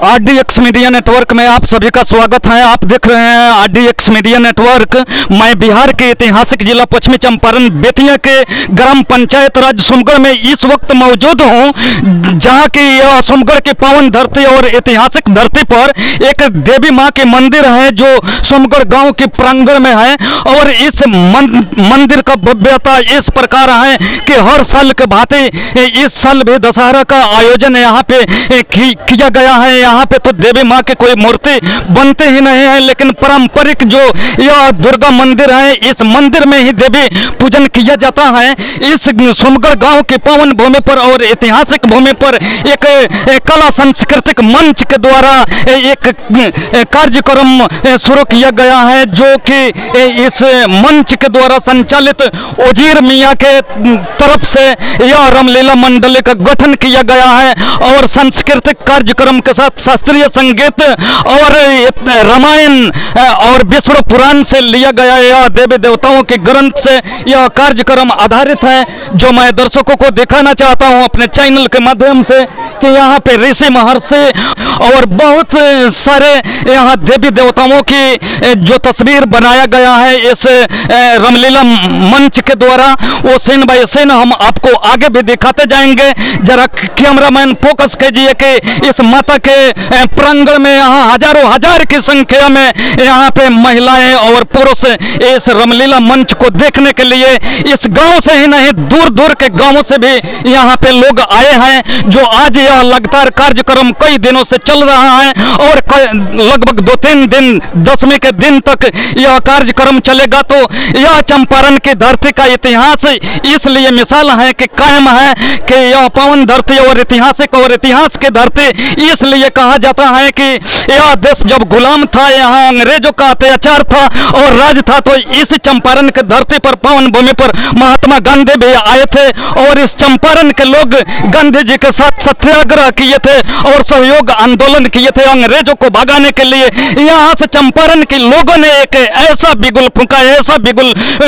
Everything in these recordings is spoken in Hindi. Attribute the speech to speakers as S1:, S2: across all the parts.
S1: RDX मीडिया नेटवर्क में आप सभी का स्वागत है। आप देख रहे हैं RDX मीडिया नेटवर्क। मैं बिहार के ऐतिहासिक जिला पश्चिमी चंपारण बेतिया के ग्राम पंचायत राज सोमगढ़ में इस वक्त मौजूद हूं, जहां की यह सोमगढ़ की पावन धरती और ऐतिहासिक धरती पर एक देवी मां के मंदिर है जो सोमगढ़ गांव के प्रांगण में है। और इस मंदिर का भव्यता इस प्रकार है कि हर साल के भांति इस साल भी दशहरा का आयोजन यहाँ पे किया गया है। यहाँ पे तो देवी माँ के कोई मूर्ति बनते ही नहीं है, लेकिन पारंपरिक जो यह दुर्गा मंदिर है, इस मंदिर में ही देवी पूजन किया जाता है। इस सोमगढ़ गांव के पावन भूमि पर और ऐतिहासिक भूमि पर एक कला सांस्कृतिक मंच के द्वारा एक कार्यक्रम शुरू किया गया है, जो कि इस मंच के द्वारा संचालित वजीर मियाँ के तरफ से यह रामलीला मंडली का गठन किया गया है। और सांस्कृतिक कार्यक्रम के साथ शास्त्रीय संगीत और रामायण और विष्णु पुराण से लिया गया यह देवी देवताओं के ग्रंथ से यह कार्यक्रम आधारित है, जो मैं दर्शकों को दिखाना चाहता हूं अपने चैनल के माध्यम से कि यहाँ पे ऋषि महर्षि और बहुत सारे यहाँ देवी देवताओं की जो तस्वीर बनाया गया है इस रामलीला मंच के द्वारा, वो सीन बाय सीन हम आपको आगे भी दिखाते जाएंगे। जरा कैमरामैन फोकस कीजिए कि इस माता के प्रांगण में यहाँ हजारों हजार की संख्या में यहाँ पे महिलाएं और पुरुष इस रामलीला मंच को देखने के लिए इस गांव से ही नहीं दूर दूर के गांवों से भी यहाँ पे लोग आए हैं। जो आज यह लगातार कार्यक्रम कई दिनों से चल रहा है और लगभग 2-3 दिन 10वीं के दिन तक यह कार्यक्रम चलेगा। तो यह चंपारण की धरती का इतिहास इसलिए मिसाल है कि कायम है कि यह पावन धरती और ऐतिहासिक और इतिहास की धरती इसलिए कहा जाता है कि यह देश जब गुलाम था, यहाँ अंग्रेजों का अत्याचार था और राज था, तो इस चंपारण के धरती पर पावन भूमि पर महात्मा गांधी भी आए थे और इस चंपारण के लोग गांधी जी के साथ सत्याग्रह किए थे और सहयोग आंदोलन किए थे अंग्रेजों को भगाने के लिए। यहाँ से चंपारण के लोगों ने एक ऐसा बिगुल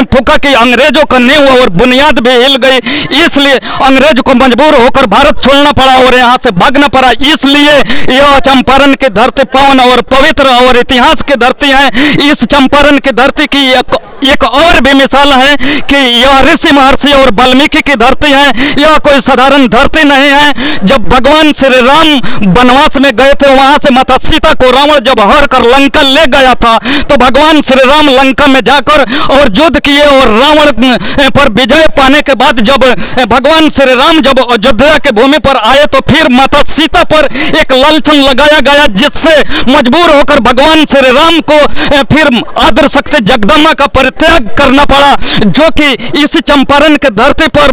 S1: फूका कि अंग्रेजों का नींव और बुनियाद भी हिल गई। इसलिए अंग्रेज को मजबूर होकर भारत छोड़ना पड़ा और यहाँ से भागना पड़ा। इसलिए यह चंपारण की धरती पावन और पवित्र और इतिहास की धरती है। इस चंपारण की धरती की एक और भी मिसाल है कि यह ऋषि महर्षि और वाल्मीकि की धरती है। यह कोई साधारण धरती नहीं है। जब भगवान श्री राम वनवास में गए थे, वहां से माता सीता को रावण जब हर कर लंका ले गया था, तो भगवान श्री राम लंका में जाकर और युद्ध किए और रावण पर विजय पाने के बाद जब भगवान श्री राम जब अयोध्या के भूमि पर आए, तो फिर माता सीता पर एक लालचन लगाया गया, जिससे मजबूर होकर भगवान श्री राम को फिर आदर शक्ति जगदम्बा का परित्याग करना पड़ा, जो कि इस चंपारण के धरती पर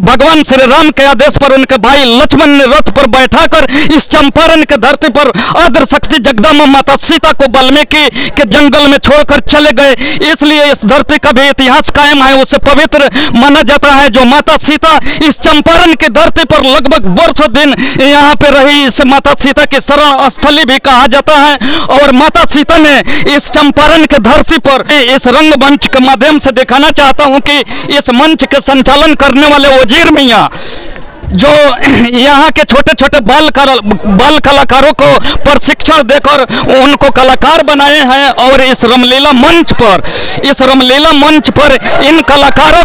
S1: भगवान श्री राम के आदेश पर उनके भाई लक्ष्मण ने रथ पर बैठाकर इस चंपारण के धरती पर आदर शक्ति जगदम्बा माता सीता को वाल्मीकि के जंगल में छोड़कर चले गए। इसलिए इस धरती का भी इतिहास कायम है, उसे पवित्र माना जाता है। जो माता सीता इस चंपारण की धरती पर लगभग वर्षों दिन यहाँ पे रही, इस माता सीता की शरण स्थली भी कहा जाता है। और माता सीता ने इस चंपारण के धरती पर इस रंगमंच के माध्यम से दिखाना चाहता हूँ कि इस मंच के संचालन करने वाले वजीर मियाँ जो यहाँ के छोटे छोटे बाल कलाकारों को प्रशिक्षण देकर उनको कलाकार बनाए हैं और इस रामलीला मंच पर इन कलाकारों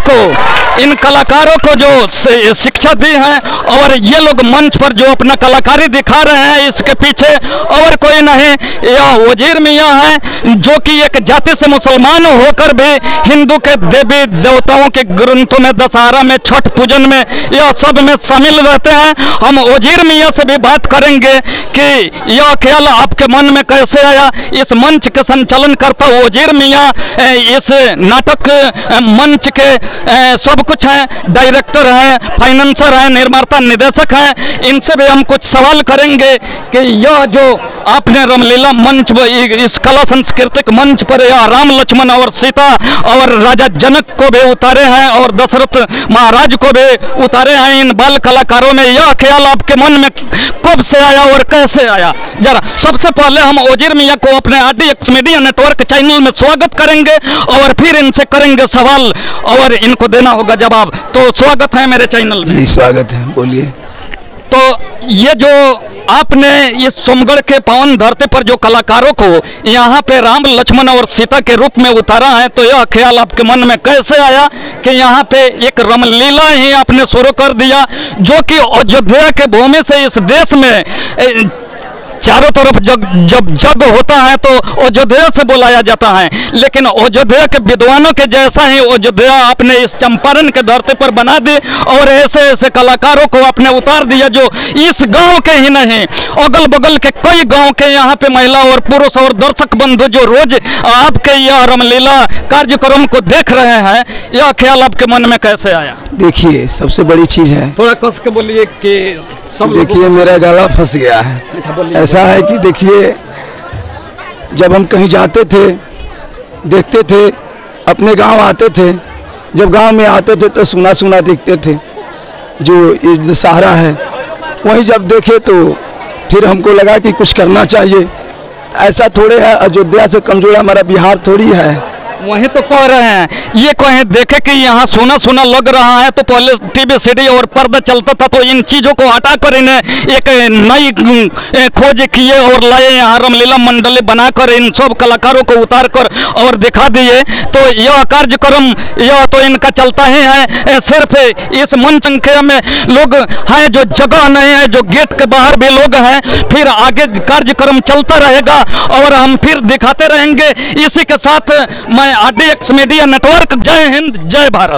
S1: को जो शिक्षा दी है और ये लोग मंच पर जो अपना कलाकारी दिखा रहे हैं, इसके पीछे और कोई नहीं, यह वजीर मियाँ है, जो कि एक जाति से मुसलमान होकर भी हिंदू के देवी देवताओं के ग्रंथों में, दशहरा में, छठ पूजन में, यह सब में शामिल रहते हैं। हम वजीर मियाँ से भी बात करेंगे कि यह ख्याल आपके मन में कैसे आया। इस मंच के संचालन करता वजीर मियाँ इस नाटक मंच के सब कुछ है, डायरेक्टर है, फाइनेंसर है, निर्माता, निदेशक है। इनसे भी हम कुछ सवाल करेंगे कि यह जो आपने रामलीला मंच इस कला सांस्कृतिक मंच पर यह राम लक्ष्मण और सीता और राजा जनक को भी उतारे हैं और दशरथ महाराज को भी उतारे हैं, इन बाल कलाकारों में यह ख्याल आपके मन में कब से आया और कैसे आया? जरा सबसे पहले हम वजीर मियाँ को अपने RDX मीडिया नेटवर्क चैनल में स्वागत करेंगे और फिर इनसे करेंगे सवाल और इनको देना होगा जवाब। तो स्वागत है मेरे चैनल में।
S2: जी स्वागत है, बोलिए।
S1: तो ये जो आपने इस सोमगढ़ के पावन धरती पर जो कलाकारों को यहाँ पे राम लक्ष्मण और सीता के रूप में उतारा है, तो यह ख्याल आपके मन में कैसे आया कि यहाँ पे एक रामलीला ही आपने शुरू कर दिया, जो कि अयोध्या के भूमि से इस देश में चारों तरफ जब जग होता है तो अयोध्या से बुलाया जाता है, लेकिन अयोध्या के विद्वानों के जैसा ही अयोध्या आपने इस चंपारण के धरती पर बना दी और ऐसे ऐसे कलाकारों को आपने उतार दिया जो इस गांव के ही नहीं, अगल बगल के कई गांव के यहाँ पे महिला और पुरुष और दर्शक बंधु जो रोज आपके यह रामलीला कार्यक्रम को देख रहे हैं, यह ख्याल आपके मन में कैसे आया?
S2: देखिए, सबसे बड़ी चीज़ है,
S1: थोड़ा कस के बोलिए कि सब
S2: देखिए मेरा गला फंस गया है। ऐसा है कि देखिए, जब हम कहीं जाते थे, देखते थे, अपने गांव आते थे, जब गांव में आते थे तो सुना सुना देखते थे, जो ये दशहरा है, वहीं जब देखे तो फिर हमको लगा कि कुछ करना चाहिए। ऐसा थोड़े है अयोध्या से कमजोर हमारा बिहार थोड़ी है।
S1: वही तो कह रहे हैं, ये कहें देखे कि यहाँ सोना सोना लग रहा है, तो पहले टीवी सीडी और पर्दा चलता था, तो इन चीज़ों को हटाकर इन्हें एक नई खोज किए और लाए, यहाँ रामलीला मंडली बनाकर इन सब कलाकारों को उतार कर और दिखा दिए। तो यह कार्यक्रम यह तो इनका चलता ही है, सिर्फ इस मन संख्या में लोग हैं, जो जगह नहीं है, जो गेट के बाहर भी लोग हैं। फिर आगे कार्यक्रम चलता रहेगा और हम फिर दिखाते रहेंगे। इसी के साथ मैं RDX मीडिया नेटवर्क, जय हिंद, जय भारत।